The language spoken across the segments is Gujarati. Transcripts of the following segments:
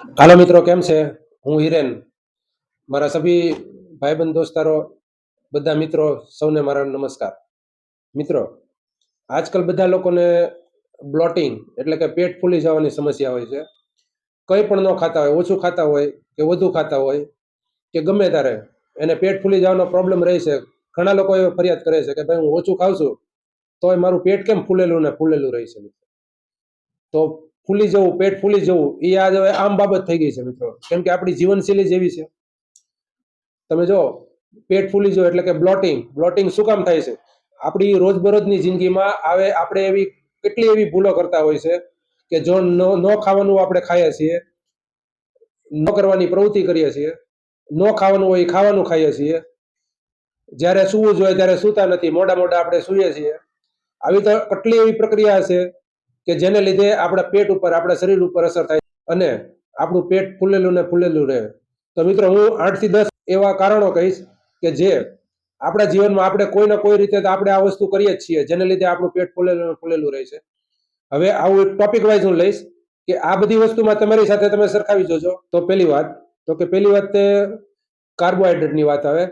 હાલો મિત્રો, કેમ છે? હું હિરેન. મારા સભી ભાઈબંધ દોસ્તારો, બધા મિત્રો સૌને મારા નમસ્કાર. મિત્રો, આજકાલ બધા લોકોને બ્લોટિંગ એટલે કે પેટ ફૂલી જવાની સમસ્યા હોય છે. કંઈ પણ ન ખાતા હોય, ઓછું ખાતા હોય કે વધુ ખાતા હોય કે ગમે ત્યારે એને પેટ ફૂલી જવાનો પ્રોબ્લેમ રહે છે. ઘણા લોકો એવો ફરિયાદ કરે છે કે ભાઈ હું ઓછું ખાઉં છું તોય મારું પેટ કેમ ફૂલેલું ને ફૂલેલું રહે છે. તો ફૂલી જવું, પેટ ફૂલી જવું એ આજ હવે આમ બાબત થઈ ગઈ છે મિત્રો, કેમ કે આપણી જીવનશૈલી જેવી છે. તમે જો, પેટ ફૂલી જવું એટલે કે બ્લોટિંગ. બ્લોટિંગ શું કામ થાય છે? આપણી રોજબરોજની જિંદગીમાં આપણે એવી કેટલી એવી ભૂલો કરતા હોય છે કે જો ન ખાવાનું આપણે ખાઈએ છીએ, ન કરવાની પ્રવૃત્તિ કરીએ છીએ, ન ખાવાનું હોય એ ખાવાનું ખાઈએ છીએ, જ્યારે સૂવું જોઈએ ત્યારે સૂતા નથી, મોડા મોડા આપણે સૂઈએ છીએ. આવી તો કેટલી એવી પ્રક્રિયા છે કે જેને લીધે આપણા પેટ ઉપર, આપણા શરીર ઉપર અસર થાય અને આપણું પેટ ફૂલેલું ને ફૂલેલું રહે. તો મિત્રો, હું 8 થી 10 એવા કારણો કહીશ કે જે આપણા જીવનમાં આપણે કોઈ ને કોઈ રીતે આપણે આ વસ્તુ કરીએ જ છીએ, જેને લીધે આપણું પેટ ફૂલેલું ને ફૂલેલું રહે છે. હવે આવું ટોપિક વાઇઝ હું લઈશ કે આ બધી વસ્તુમાં તમારી સાથે તમે સરખાવી જોજો. તો પહેલી વાત તે કાર્બોહાઈડ્રેટની વાત આવે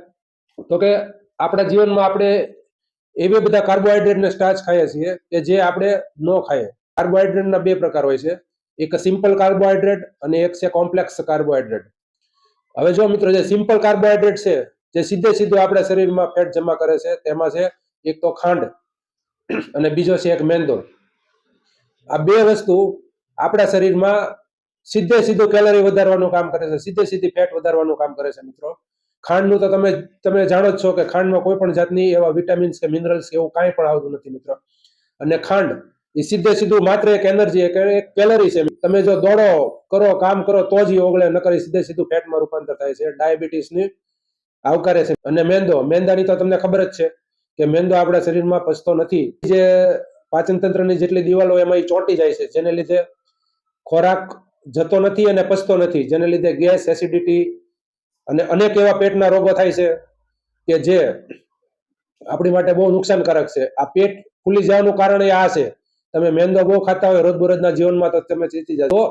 તો કે આપણા જીવનમાં આપણે એવા બધા કાર્બોહાઈડ્રેટ ને સ્ટાર્ચ ખાઈએ છીએ કે જે આપણે ન ખાઈએ. કાર્બોહાઈડ્રેટના બે પ્રકાર હોય છે, એક સિમ્પલ કાર્બોહાઈડ્રેટ અને એક છે કોમ્પ્લેક્સ કાર્બોહાઈડ્રેટ. હવે જો મિત્રો, જે સિમ્પલ કાર્બોહાઈડ્રેટ છે, જે સીધું આપણા શરીરમાં ફેટ જમા કરે છે, તેમાં છે એક તો ખાંડ અને બીજો છે એક મેંદો. આ બે વસ્તુ આપણા શરીરમાં સીધું કેલરી વધારવાનું કામ કરે છે, સીધી ફેટ વધારવાનું કામ કરે છે મિત્રો. ખાંડનું તો તમે જાણો જ છો કે ખાંડમાં કોઈ પણ જાતની એવા વિટામિન્સ કે મિનરલ્સ એવું કાંઈ પણ આવતું નથી મિત્રો. અને ખાંડ એ સીધું માત્ર એક એનર્જી, એક કેલરી છે. તમે જો દોડો કરો, કામ કરો તો જ એ ઓગળે, નકર સીધું ફેટમાં રૂપાંતર થાય છે, ડાયાબિટીસની આવકારે છે. અને મેંદાની તો તમને ખબર જ છે કે મેંદો આપણા શરીરમાં પચતો નથી. જે પાચન તંત્રની જેટલી દિવાલો એમાં ચોંટી જાય છે, જેને લીધે ખોરાક જતો નથી અને પચતો નથી, જેને લીધે ગેસ, એસિડિટી અને અનેક એવા પેટના રોગો થાય છે કે જે આપણી માટે બહુ નુકસાનકારક છે. આ પેટ ફૂલી જવાનું કારણ એ આ છે. તમે મેંદો બહુ ખાતા હોય રોજબરોજના જીવનમાં તો તમે ચેતી જશો. તો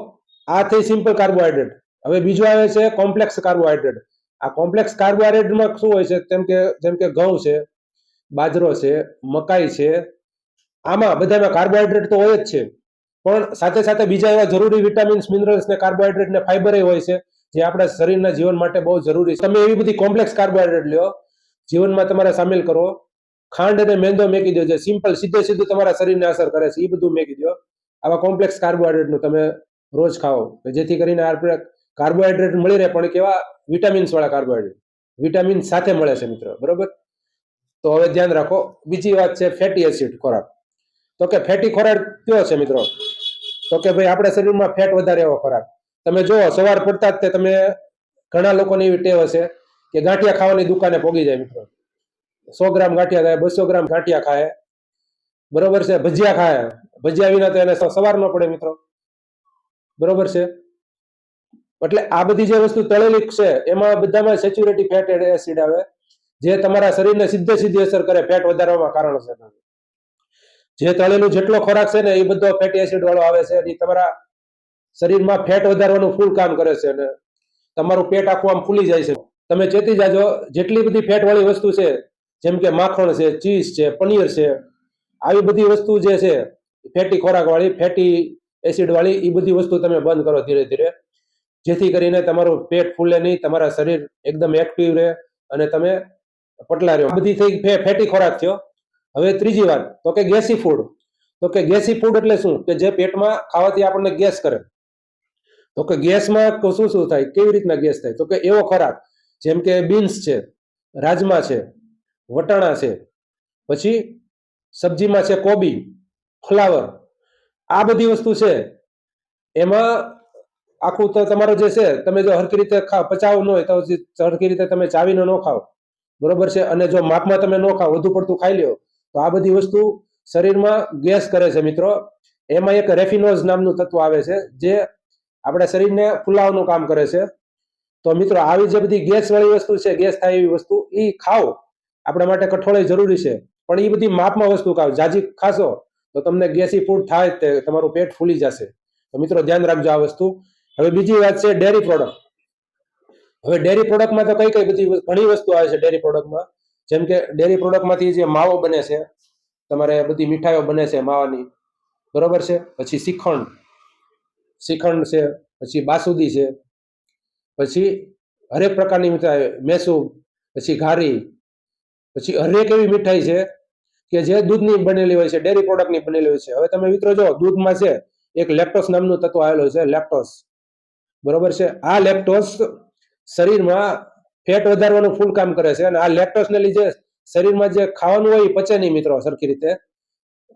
આ થઈ સિમ્પલ કાર્બોહાઈડ્રેટ. હવે બીજું આવે છે કોમ્પ્લેક્સ કાર્બોહાઈડ્રેટ. આ કોમ્પ્લેક્સ કાર્બોહાઈડ્રેટમાં શું હોય છે? જેમ કે ઘઉં છે, બાજરો છે, મકાઈ છે, આમાં બધામાં કાર્બોહાઈડ્રેટ તો હોય જ છે, પણ સાથે સાથે બીજા એવા જરૂરી વિટામિન્સ, મિનરલ્સ ને કાર્બોહાઈડ્રેટ ને ફાઈબર હોય છે જે આપણા શરીરના જીવન માટે બહુ જરૂરી છે. તમે એવી બધી કોમ્પ્લેક્સ કાર્બોહાઈડ્રેટ લ્યો, જીવનમાં તમારા સામેલ કરો. ખાંડ અને મેંદો મેકી દો, જે સિમ્પલ સીધું તમારા શરીરને અસર કરે છે, એ બધું મેકી દો. આવા કોમ્પ્લેક્સ કાર્બોહાઈડ્રેટનું તમે રોજ ખાઓ, જેથી કરીને આપણે કાર્બોહાઈડ્રેટ મળી રહે, પણ કેવા વિટામિન્સ વાળા કાર્બોહાઈડ્રેટ, વિટામિન સાથે મળે છે મિત્રો, બરોબર? તો હવે ધ્યાન રાખો. બીજી વાત છે ફેટી એસિડ ખોરાક. તો કે ફેટી ખોરાક કયો છે મિત્રો? તો કે ભાઈ આપણા શરીરમાં ફેટ વધારે એવો ખોરાક. તમે જુઓ, સવાર પડતા જ તમે ઘણા લોકોની એવી ટેવ હશે કે ગાંઠિયા ખાવાની દુકાને પોગી જાય મિત્રો. 100 ગ્રામ ગાંઠિયા ખાય, 200 ગ્રામ ગાંઠિયા ખાય, બરોબર છે. ભજીયા ખાય, ભજીયા વિના તો એને સવાર ન પડે મિત્રો, બરોબર છે. એટલે આ બધી જે વસ્તુ તળેલી છે એમાં બધામાં સેચ્યુરેટેડ ફેટી એસિડ આવે, જે તમારા શરીરને સીધી અસર કરે, ફેટ વધારવામાં કારણ છે. જે તળેલું જેટલો ખોરાક છે ને એ બધો ફેટી એસિડ વાળો આવે છે, એ તમારા શરીરમાં ફેટ વધારવાનું ફૂલ કામ કરે છે અને તમારું પેટ આખું આમ ફૂલી જાય છે. તમે ચેતી જાજો, જેટલી બધી ફેટ વાળી વસ્તુ છે, જેમ કે માખણ છે, ચીઝ છે, પનીર છે, આવી બધી વસ્તુ જે છે ફેટી ખોરાક વાળી, ફેટી એસિડ વાળી, એ બધી વસ્તુ તમે બંધ કરો ધીરે ધીરે, જેથી કરીને તમારું પેટ ફૂલે નહીં, તમારા શરીર એકદમ એક્ટિવ રહે અને તમે પટલા રહો. બધી થઈ ફેટી ખોરાક થયો. હવે ત્રીજી વાત, તો કે ગેસી ફૂડ. તો કે ગેસી ફૂડ એટલે શું? કે જે પેટમાં ખાવાથી આપણને ગેસ કરે. તો કે ગેસમાં શું થાય, કેવી રીતના ગેસ થાય? તો કે એવો ખોરાક જેમ કે બીન્સ છે, રાજમા છે, વટાણા છે, પછી સબ્જીમાં છે કોબી, ફ્લાવર, આ બધી વસ્તુ છે એમાં આખું તો તમારું જે છે, તમે જો હરખી રીતે પચાવવું ન હોય તો હરખી રીતે તમે ચાવીને ન ખાઓ, બરોબર છે. અને જો માપમાં તમે ન ખાઓ, વધુ પડતું ખાઈ લ્યો, તો આ બધી વસ્તુ શરીરમાં ગેસ કરે છે મિત્રો. એમાં એક રેફિનોઝ નામનું તત્વ આવે છે જે આપણા શરીરને ફૂલાવવાનું કામ કરે છે. તો મિત્રો, આવી જે બધી ગેસ વાળી વસ્તુ છે, ગેસ થાય એવી વસ્તુ, એ ખાઓ, આપણા માટે કઠોળ જરૂરી છે, પણ એ બધી માપમાં વસ્તુ ખાઓ. જાજી ખાશો તો તમને ગેસી ફૂડ થાય, તે તમારું પેટ ફૂલી જશે. તો મિત્રો ધ્યાન રાખજો આ વસ્તુ. હવે બીજી વાત છે ડેરી પ્રોડક્ટ. હવે ડેરી પ્રોડક્ટમાં તો કઈ કઈ બધી ઘણી વસ્તુ આવે છે ડેરી પ્રોડક્ટમાં. જેમ કે ડેરી પ્રોડક્ટમાંથી જે માવો બને છે, તમારે બધી મીઠાઈઓ બને છે માવાની, બરોબર છે. પછી શ્રીખંડ છે, પછી બાસુદી છે, પછી હરેક પ્રકારની મીઠાઈ, મેસૂબ, પછી ઘારી, પછી હરેક એવી મીઠાઈ છે કે જે દૂધની બનેલી હોય છે, ડેરી પ્રોડક્ટની બનેલી હોય છે. હવે તમે મિત્રો જો દૂધમાં છે એક લેક્ટોસ નામનું તત્વ આવેલું છે, લેક્ટોસ, બરોબર છે. આ લેક્ટોસ શરીરમાં ફેટ વધારવાનું ફૂલ કામ કરે છે, અને આ લેક્ટોસને લીધે શરીરમાં જે ખાવાનું હોય એ પચે નહીં મિત્રો સરખી રીતે.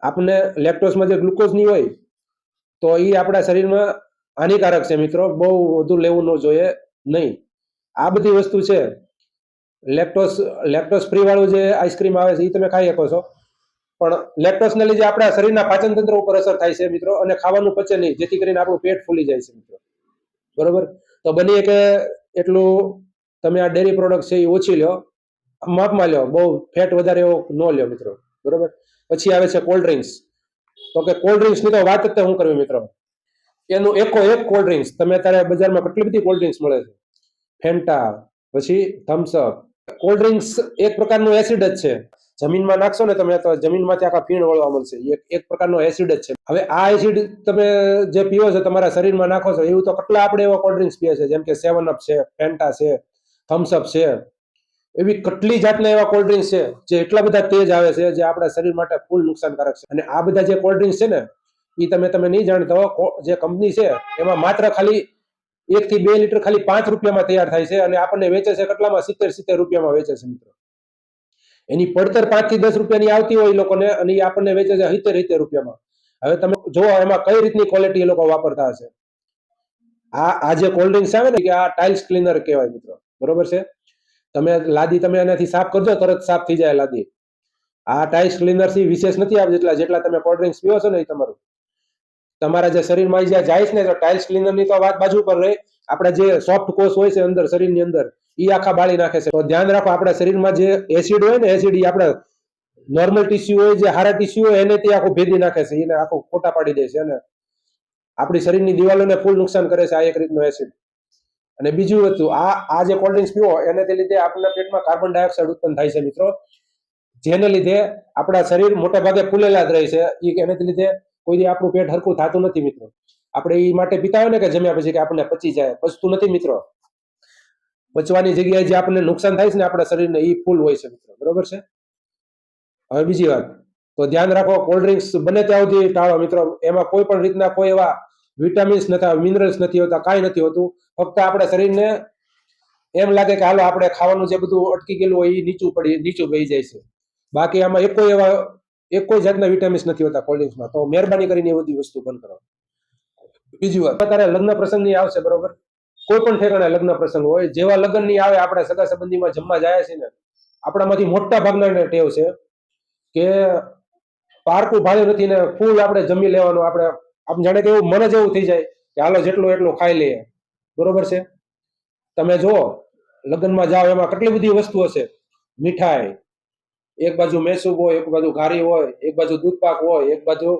આપણને લેક્ટોસમાં જે ગ્લુકોઝ નહીં હોય તો એ આપણા શરીરમાં હાનિકારક છે મિત્રો, બહુ વધુ લેવું ન જોઈએ નહીં. આ બધી વસ્તુ છે. લેક્ટોસ ફ્રી વાળું જે આઈસ્ક્રીમ આવે છે એ તમે ખાઈ શકો છો, પણ લેક્ટોસને લીધે આપણા શરીરના પાચન તંત્ર ઉપર અસર થાય છે મિત્રો, અને ખાવાનું પચે નહીં, જેથી કરીને આપણું પેટ ફૂલી જાય છે મિત્રો, બરોબર. તો બનીએ કે એટલું તમે આ ડેરી પ્રોડક્ટ છે એ ઓછી લ્યો, માપમાં લ્યો, બહુ ફેટ વધારે એવો ન લ્યો મિત્રો, બરોબર. પછી આવે છે કોલ્ડ ડ્રિંક્સ. તો કે કોલ્ડ ડ્રિંક્સની તો વાત જ હું કરવી મિત્રો. એનું એક કોલ્ડ ડ્રિંક્સ તમે અત્યારે બજારમાં કેટલી બધી કોલ્ડ ડ્રિંક્સ મળે છે, ફેન્ટા, પછી થમ્સઅપ. કોલ્ડ ડ્રિંક્સ એક પ્રકારનું એસિડ જ છે. જમીનમાં નાખશો ને તમે તો જમીનમાંથી આખા ફીણ વળવા મળશે. એક પ્રકારનો એસિડ જ છે. હવે આ એસિડ તમે જે પીવો છો, તમારા શરીરમાં નાખો છો, એવું તો કેટલા આપણે એવા કોલ્ડ ડ્રિંક્સ પીએ છે, જેમ કે 7 અપ છે, ફેન્ટા છે, થમ્સઅપ છે, એવી કેટલી જાતના એવા કોલ્ડ ડ્રિંક્સ છે જે એટલા બધા તેજ આવે છે, જે આપણા શરીર માટે ફૂલ નુકસાનકારક છે. અને આ બધા જે કોલ્ડ ડ્રિંક્સ છે ને, એ તમે નહીં જાણતા હો, જે કંપની છે એમાં માત્ર ખાલી 1 થી 2 લીટર ખાલી 5 રૂપિયામાં તૈયાર થાય છે, અને આપણને વેચે છે કેટલામાં, 70 રૂપિયામાં વેચે છે મિત્રો. એની પડતર 5 થી 10 રૂપિયાની આવતી હોય એ લોકોને, અને એ આપણને વેચે છે 70 રૂપિયામાં. હવે તમે જો એમાં કઈ રીતની ક્વોલિટી એ લોકો વાપરતા હશે. આ જે કોલ્ડ ડ્રિંક્સ આવે ને, કે આ ટાઇલ્સ ક્લીનર કહેવાય મિત્રો, બરોબર છે. લાદી તમે એનાથી સાફ કરજો, તરત સાફ થઈ જાય લાદી. આ ટાઇલ્સ ક્લીનર થી વિશેષ નથી આવે જેટલા તમે કોલ્ડ ડ્રિંક્સ પીવો છો ને, એ તમારા જે શરીરમાં જ્યાં જાય છે ને, તો ટાઇલ્સ ક્લીનર ની તો વાત બાજુ પર રહે, આપણા જે સોફ્ટ કોષ હોય છે અંદર શરીરની અંદર, એ આખા બાળી નાખે છે. તો ધ્યાન રાખો, આપણા શરીરમાં જે એસિડ હોય ને, એસિડ એ આપણા નોર્મલ ટીસ્યુ હોય, જે હારા ટીસ્યુ હોય, એને તે આખું ભેદી નાખે છે, એને આખું ખોટા પાડી દે છે, અને આપણી શરીરની દિવાલોને ફૂલ નુકસાન કરે છે આ એક રીતનો એસિડ. અને બીજું વસ્તુ, આ જે કોલ્ડ ડ્રિંક્સ પીવો એને લીધે આપણા પેટમાં કાર્બન ડાયોક્સાઇડ ઉત્પન્ન થાય છે મિત્રો, જેને લીધે આપણા શરીર મોટા ભાગે ફૂલેલા જ રહે છે. એને લીધે કોઈ આપણું પેટ હરખું થતું નથી મિત્રો. આપણે એ માટે પીતા હોય ને કે જમ્યા પછી કે આપણને પચી જાય, પચતું નથી મિત્રો. પચવાની જગ્યાએ જે આપણને નુકસાન થાય છે ને આપણા શરીરને, એ ફૂલ હોય છે મિત્રો, બરોબર છે. હવે બીજી વાત, તો ધ્યાન રાખો, કોલ્ડ ડ્રિંક્સ બને ત્યાં સુધી ટાળો મિત્રો. એમાં કોઈ પણ રીતના કોઈ એવા વિટામિન્સ નથી, મિનરલ્સ નથી હોતા, કાંઈ નથી હોતું. ફક્ત આપણા શરીરને એમ લાગે કે હાલો આપણે ખાવાનું જે બધું અટકી ગયેલું હોય એ નીચું બેસી જાય છે. બાકી આમાં એક કોઈ જાતના વિટામિન્સ નથી હોતા કોલ્ડ ડ્રિંક્સમાં. તો મહેરબાની કરીને એ બધી વસ્તુ બંધ કરો. બીજી વાત, અત્યારે લગ્ન પ્રસંગની આવશે, બરોબર. કોઈ પણ ઠેકાણે લગ્ન પ્રસંગ હોય, જેવા લગ્નની આવે, આપણે સગા સંબંધીમાં જમવા જાય છે ને, આપણામાંથી મોટા ભાગના ટેવ છે કે પારકું ભાડે નથી ને ફૂલ આપણે જમી લેવાનું. આપણે આમ જાણે કે એવું મને જેવું થઈ જાય કે હાલો જેટલું એટલું ખાઈ લઈએ, બરોબર છે. તમે જુઓ, લગ્નમાં જાઓ, એમાં કેટલી બધી વસ્તુ હશે. મીઠાઈ, એક બાજુ મેસૂબ હોય, એક બાજુ ઘારી હોય, એક બાજુ દૂધપાક હોય, એક બાજુ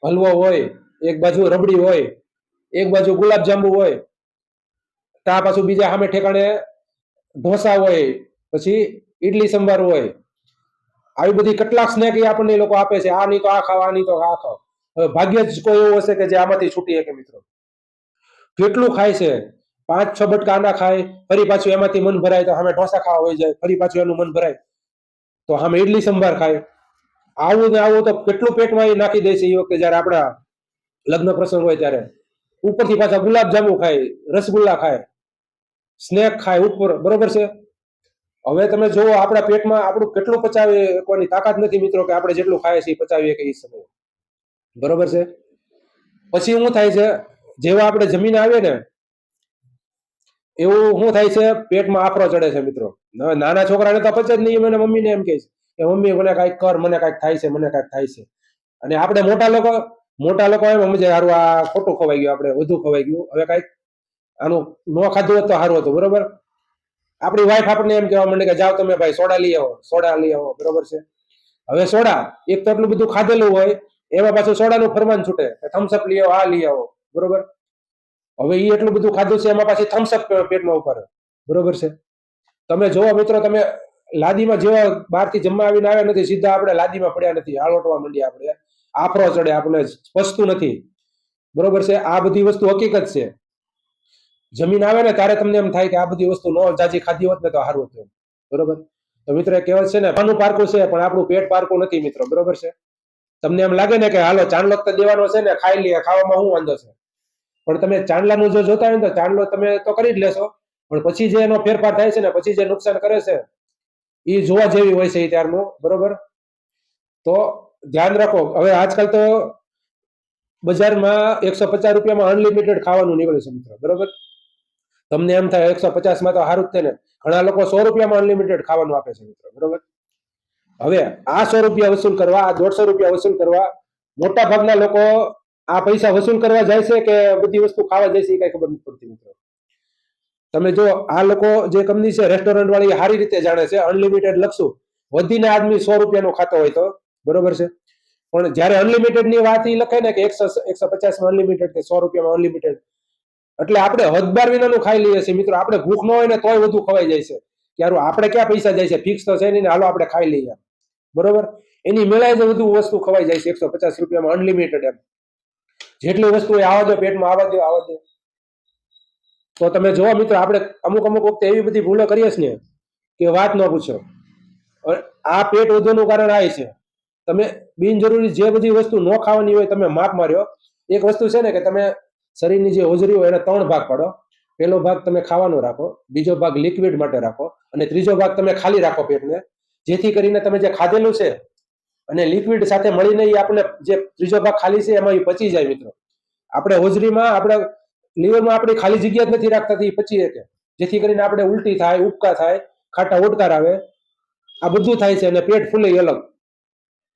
હલવો હોય, એક બાજુ રબડી હોય, એક બાજુ ગુલાબજાંબુ હોય, ત્યાં પાછું બીજા સામે ઠેકાણે ઢોસા હોય, પછી ઈડલી સંભાર હોય. આવી બધી કેટલાક સ્નેક આપણને એ લોકો આપે છે. આ નહીં તો આ ખાવ, આ નહીં તો આ ખાવ. હવે ભાગ્ય જ કોઈ એવું હશે કે જે આમાંથી છૂટી શકે મિત્રો. કેટલું ખાય છે, 5-6 બટકા આના ખાય, ફરી પાછું એમાંથી મન ભરાય તો સામે ઢોસા ખાવા હોય જાય, ફરી પાછું એનું મન ભરાય તો સામે ઈડલી સંભાર ખાય. આવું ને આવું તો કેટલું પેટમાં એ નાખી દે છે એ વખતે, જયારે આપણા લગ્ન પ્રસંગ હોય ત્યારે. ઉપરથી પાછા ગુલાબજાંબુ ખાય, રસગુલ્લા ખાય, સ્નેક ખાય ઉપર, બરોબર છે. હવે તમે જુઓ, આપણા પેટમાં આપણું કેટલું પચાવી કોની તાકાત નથી મિત્રો, કે આપણે જેટલું ખાય છે એ પચાવીએ કે એ સમય, બરોબર છે. પછી શું થાય છે, જેવા આપણે જમીને આવીએ ને, એવું શું થાય છે, પેટમાં આફરો ચડે છે મિત્રો. હવે નાના છોકરાને તો પચે જ નહીં. મને મમ્મીને એમ કહે છે કે મમ્મી મને કાંઈક કર, મને કાંઈક થાય છે, મને કાંઈક થાય છે. અને આપણે મોટા લોકો એમ સમજે સારું આ ખોટું ખવાઈ ગયું, આપણે વધુ ખવાઈ ગયું, હવે કાંઈક આનું ન ખાધું હોત તો સારું હતું, બરોબર. આપણી વાઈફ આપણને એમ કહેવા માંડે કે જાઓ તમે ભાઈ સોડા લઈ આવો, બરોબર છે. હવે સોડા એક તો એટલું બધું ખાધેલું હોય, એમાં પાછું સોડાનું ફરમાન છૂટે, થમ્સઅપ લઈ આવો, આ લઈ આવો, બરોબર. હવે એ એટલું બધું ખાધું છે, એમાં પાછી થમ્સઅપ પેટમાં ઉપર, બરોબર છે. તમે જોવો મિત્રો, તમે લાદીમાં જેવા બહારથી જમવા આવીને આવ્યા નથી, સીધા આપણે લાદીમાં પડ્યા નથી, આળોટવા માંડીએ, આપણે આફરો ચડે, આપણે પચતું નથી, બરોબર છે. આ બધી વસ્તુ હકીકત છે. જમીન આવે ને ત્યારે તમને એમ થાય કે આ બધી વસ્તુ નો જાજી ખાધી હોત ને તો સારું હતું, બરોબર. તો મિત્રો કહેવત છે ને, પાનું પારકું છે પણ આપણું પેટ પારકું નથી મિત્રો, બરોબર છે. તમને એમ લાગે ને કે હાલો ચાંદલો તો દેવાનો છે ને, ખાઈ લઈએ, ખાવામાં શું વાંધો છે, પણ તમે ચાંદલાનું જો જોતા હોય ને તો ચાંદલો તમે તો કરી જ લેશો, પણ પછી જે એનો ફેરફાર થાય છે ને, પછી જે નુકસાન કરે છે એ જોવા જેવી હોય છે એ ત્યારનું, બરોબર. તો ધ્યાન રાખો. હવે આજકાલ તો બજારમાં 150 રૂપિયામાં અનલિમિટેડ ખાવાનું નીકળે છે મિત્રો, બરોબર. તમને એમ થાય 150માં તો સારું જ છે ને, ઘણા લોકો 100 રૂપિયામાં અનલિમિટેડ ખાવાનું આપે છે મિત્રો, બરોબર. હવે આ 100 રૂપિયા વસૂલ કરવા, આ 150 રૂપિયા વસૂલ કરવા, મોટા ભાગના લોકો આ પૈસા વસૂલ કરવા જાય છે કે બધી વસ્તુ ખાવા જાય છે એ કઈ ખબર નથી પડતી મિત્રો. તમે જો આ લોકો જે કંપની છે રેસ્ટોરન્ટ વાળી સારી રીતે જાણે છે, અનલિમિટેડ લખશું, વધીને આદમી 100 રૂપિયાનો ખાતો હોય તો, બરોબર છે. પણ જયારે અનલિમિટેડ ની વાત એ લખે ને કે 150 અનલિમિટેડ કે 100 રૂપિયામાં અનલિમિટેડ, એટલે આપણે હદબાર વિનાનું ખાઈ લઈએ છીએ મિત્રો. આપણે ભૂખ ન હોય ને તોય વધુ ખવાઈ જાય છે. યાર આપણે ક્યાં પૈસા જાય છે, ફિક્સ તો છે નહીં ને, હાલો આપણે ખાઈ લઈએ, બરોબર. એની મેળાએ જ વધુ વસ્તુ ખવાઈ જાય છે 150 રૂપિયામાં અનલિમિટેડ. એમ જેટલી વસ્તુ હોય આવવા દો પેટમાં, આવવા દો, આવવા દો. તો તમે જોવો મિત્રો, આપણે અમુક અમુક વખતે એવી બધી ભૂલો કરીએ છીએ ને કે વાત ન પૂછો. આ પેટ વધવાનું કારણ આ છે. તમે બિનજરૂરી જે બધી વસ્તુ ન ખાવાની હોય તમે માપ માર્યો. એક વસ્તુ છે ને કે તમે શરીરની જે હોજરી હોય એને 3 ભાગ પાડો. પહેલો ભાગ તમે ખાવાનો રાખો, બીજો ભાગ લિક્વિડ માટે રાખો, અને ત્રીજો ભાગ તમે ખાલી રાખો પેટને, જેથી કરીને તમે જે ખાધેલું છે અને લિક્વિડ સાથે મળીને એ આપણે જે ત્રીજો ભાગ ખાલી છે એમાં એ પચી જાય મિત્રો. આપણે હોજરીમાં, આપણે લીવરમાં આપણી ખાલી જગ્યા જ નથી રાખતા, એ પચી શકે, જેથી કરીને આપણે ઉલટી થાય, ઉપકા થાય, ખાટા ઓડકાર આવે, આ બધું થાય છે અને પેટ ફૂલે અલગ,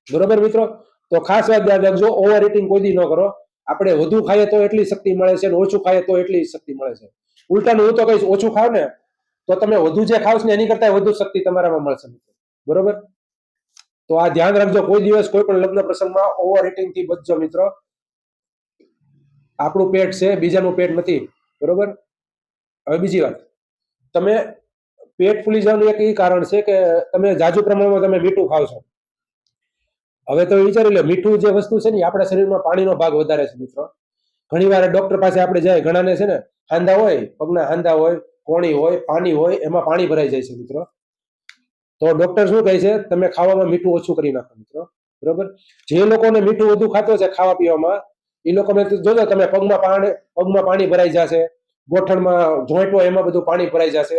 બરોબર મિત્રો. તો ખાસ વાત યાદ રાખજો, ઓવર ઇટિંગ કોઈ દી ન કરો. આપણે વધુ ખાઈએ તો એટલી શક્તિ મળે છે, ઓછું ખાઈએ તો એટલી શક્તિ મળે છે. ઉલટાનું હું તો કહીશ, ઓછું ખાવ ને તો તમે વધુ જે ખાવ ને એની કરતા વધુ શક્તિ તમારામાં મળશે મિત્રો, બરોબર. તો આ ધ્યાન રાખજો, કોઈ દિવસ કોઈ પણ લગ્ન પ્રસંગમાં ઓવર ઇટિંગ થી બચજો મિત્રો. આપણું પેટ છે, બીજાનું પેટ નથી, બરોબર. હવે બીજી વાત, તમે પેટ ફૂલી જવાનું એક એ કારણ છે કે તમે જાજુ પ્રમાણમાં તમે મીઠું ખાવ છો. હવે તો વિચારી લો, મીઠું જે વસ્તુ છે ને આપણા શરીરમાં પાણીનો ભાગ વધારે છે મિત્રો. ઘણી વાર ડોક્ટર પાસે આપણે જાય, ઘણાને છે ને હાંધા હોય, પગના હાંધા હોય, કોણી હોય, પાણી હોય, એમાં પાણી ભરાઈ જાય છે મિત્રો. તો ડોક્ટર શું કહે છે, તમે ખાવામાં મીઠું ઓછું કરી નાખો મિત્રો, બરોબર. જે લોકોને મીઠું વધુ ખાતો છે ખાવા પીવામાં, એ લોકોને જોજો તમે પગમાં પાણી ભરાઈ જશે, ગોઠણમાં જોઈન્ટ હોય એમાં બધું પાણી ભરાઈ જશે,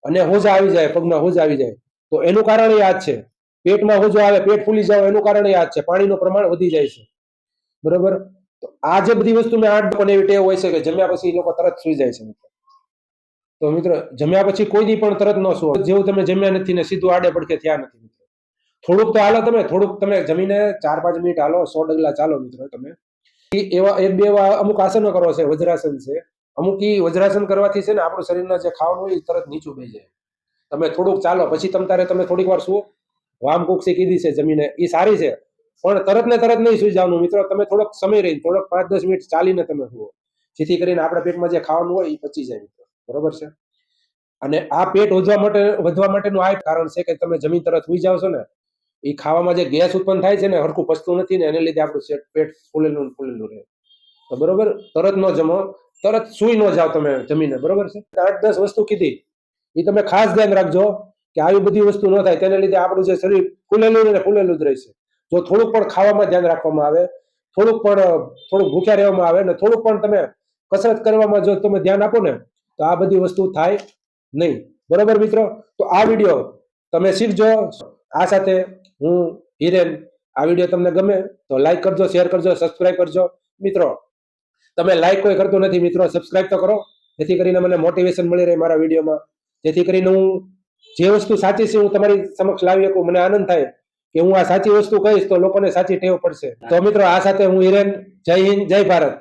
અને હોજા આવી જાય, પગમાં હોજા આવી જાય. તો એનું કારણ એ આ જ છે. પેટમાં હોજો આવે, પેટ ફૂલી જાય, એનું કારણ એ આ જ છે, પાણીનું પ્રમાણ વધી જાય છે, બરોબર. તો આ જે બધી વસ્તુ મેં 8 લોકોને એવી ટેવ હોય છે કે જમ્યા પછી એ લોકો તરત સુઈ જાય છે મિત્રો. તો મિત્રો જમ્યા પછી કોઈ દી પણ તરત ન સુવો, જેવું તમે જમ્યા નથી ને સીધું આડે પડખે થયા નથી મિત્રો. થોડુંક તો હાલો, તમે થોડુંક તમે જમીને 4-5 મિનિટ હાલો, 100 ડગલા ચાલો મિત્રો. તમે એવા એક બે એવા અમુક આસનો કરો છે, વજ્રાસન છે અમુક. ઈ વજ્રાસન કરવાથી છે ને આપણું શરીરના જે ખાવાનું હોય એ તરત નીચું બેસી જાય. તમે થોડુંક ચાલો, પછી તમે થોડીક વાર સુવો. વામકુક્ષી કીધી છે જમીને, એ સારી છે, પણ તરત ને તરત નહીં સુઈ જવાનું મિત્રો. તમે થોડોક સમય રહીને, થોડોક 5-10 મિનિટ ચાલીને તમે સુવો, જેથી કરીને આપણા પેટમાં જે ખાવાનું હોય એ પચી જાય મિત્રો, બરોબર છે. અને આ પેટ વધવા માટેનું આ કારણ છે કે તમે જમીન તરત સુઈ જાવ છો ને, એ ખાવામાં જે ગેસ ઉત્પન્ન થાય છે ને, હરખું પચતું નથી ને, એને લીધે આપણું પેટ ફૂલેલું ફૂલેલું રહે. તો બરોબર, તરત ન જમો, તરત સુઈ ન જાવ તમે જમીને, બરોબર છે. 8-10 વસ્તુ કીધી, એ તમે ખાસ ધ્યાન રાખજો કે આવી બધી વસ્તુ ન થાય. તેને લીધે આપણું જે શરીર ફૂલેલું ને ફૂલેલું જ રહેશે. જો થોડુંક પણ ખાવામાં ધ્યાન રાખવામાં આવે, થોડુંક ભૂખ્યા રહેવામાં આવે, ને થોડુંક પણ તમે કસરત કરવામાં જો તમે ધ્યાન આપો ને, તો આ બધી વસ્તુ થાય નહીં, બરોબર મિત્રો. તો આ વિડીયો તમે શીખજો. આ સાથે હું હિરેન, આ વિડીયો તમને ગમે તો લાઈક કરજો, શેર કરજો, સબસ્ક્રાઇબ કરજો મિત્રો. તમે લાઈક કોઈ કરતું નથી મિત્રો, સબસ્ક્રાઇબ તો કરો, જેથી કરીને મને મોટિવેશન મળી રહે મારા વિડીયોમાં, જેથી કરીને હું જે વસ્તુ સાચી છે હું તમારી સમક્ષ લાવી શકું. મને આનંદ થાય કે હું આ સાચી વસ્તુ કહીશ તો લોકોને સાચી ટેવ પડશે. તો મિત્રો આ સાથે હું હિરેન, જય હિન્દ, જય ભારત.